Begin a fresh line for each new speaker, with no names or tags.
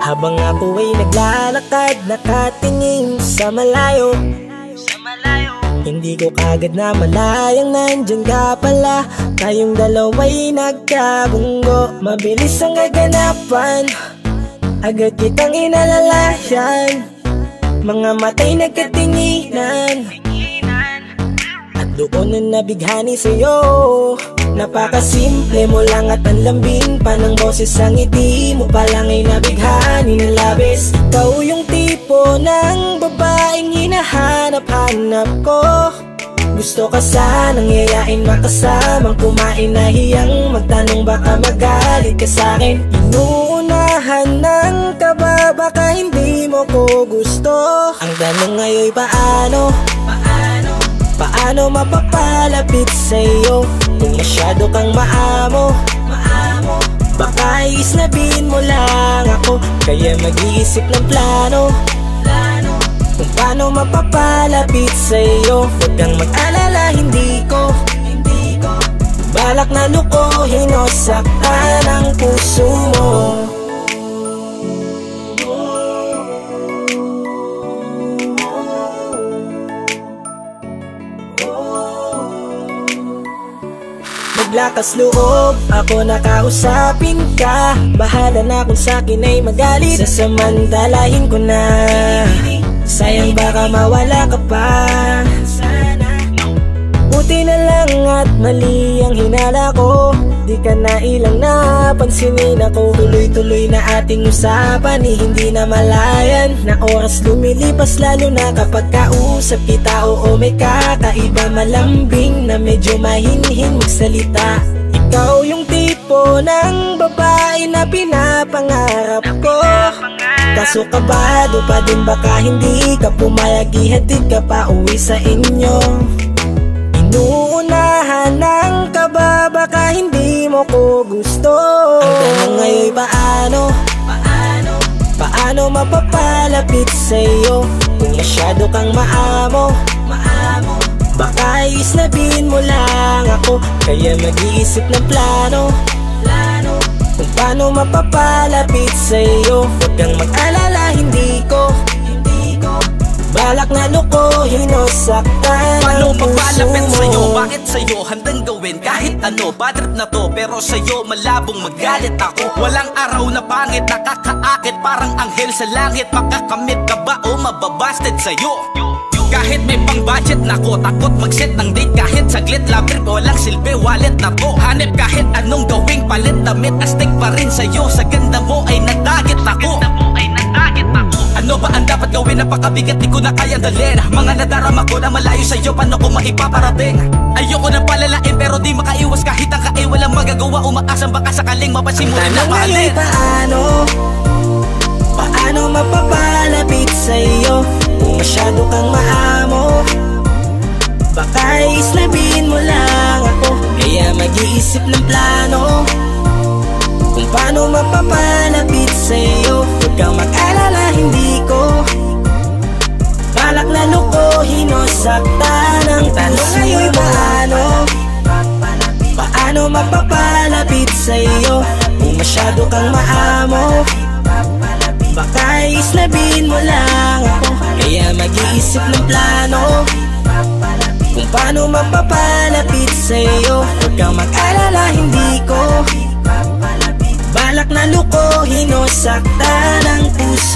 Habang ako ay naglalakad, nakatingin sa malayo, hindi ko kagad na malayang nandyan ka pala. Tayong dalawa'y nagkabunggo, mabilis ang kaganapan, agad kitang inalalayan. Mga matay nagkatinginan, at doon na nabighani sa'yo. Napakasimple mo lang at ang lambing pa ng boses. Ang ngiti mo palang ay nabighani ng labis. Ikaw yung tipo ng babaeng hinahanap-hanap ko. Gusto ka sanang yayain, makasamang kumain, nahiyang magtanong baka magalit ka sa'kin. Inuunahan ng kaba, baka hindi mo ko gusto. Ang tanong ngayon paano? Paano mapapalapit sa'yo kung masyado kang maamo? Baka islabin mo lang ako, kaya mag-iisip ng plano kung paano mapapalapit sa'yo. Huwag kang mag-alala, hindi ko balak na lukuhin o saktan ang puso mo. Maglakas loob, ako nakausapin ka. Bahala na kung sa'kin ay magalit, sasamantalahin ko na. Sayang baka mawala ka pa. Buti na lang at mali ang hinala ko, di ka na ilang napansinin ako. Tuloy-tuloy na ating usapan, hindi na malayan. Na oras lumilipas lalo na kapag kausap kita. Oo, may kakaiba, malambing na medyo mahinhin magsalita. Ikaw yung tipo ng babae na pinapangarap ko. Kaso kabado pa din, baka hindi ka pumayag, ihatid ka pa uwi sa inyo. Inuunahan ng kaba, baka hindi mo ko gusto. Ang tanong ngayon paano? Paano mapapalapit sa'yo kung masyado kang maamo? Baka islabin mo lang ako, kaya mag-iisip ng plano kung paano mapapalapit sa'yo. Huwag kang mag-alala, hindi ko balak na lukuhin o saktan
paano
ang puso
papalapit
mo.
sa'yo? Bakit sa'yo handang gawin kahit ano? Bad trip na to, pero sa'yo malabong magalit ako. Walang araw na pangit, nakakaakit parang anghel sa langit. Makakamit ka ba o mababasted sa'yo? Kahit may pang budget na ko, takot mag-set ng date kahit saglit. Love trip, walang silbi, wallet na to. Hanip kahit anong gawing palit, damit astig pa rin sa'yo. Sa ganda mo ay natagit ako. Ano ba ang dapat gawin? Napakabigat, di ko na kayang dalhin. Mga nadarama ko na malayo sa'yo, paano ko maipaparating? Ayoko na palalain pero di makaiwas kahit ang kae. Walang magagawa, umaasang baka sakaling mapansin mo rin na mahalin.
Paano mapapalapit sa'yo kung masyado kang maamo? Baka islabin mo lang ako, kaya mag-iisip ng plano kung paano mapapalapit sa'yo. Huwag kang mag-alala, hindi ko balak na lukuhin o saktan ang tanong ngayon paano mapapalapit sa'yo kung masyado kang maamo? Baka islabin mo lang ako, kaya mag-iisip ng plano kung paano mapapalapit sa'yo. Huwag kang mag-alala, hindi ko balak na lukuhin o saktan ang puso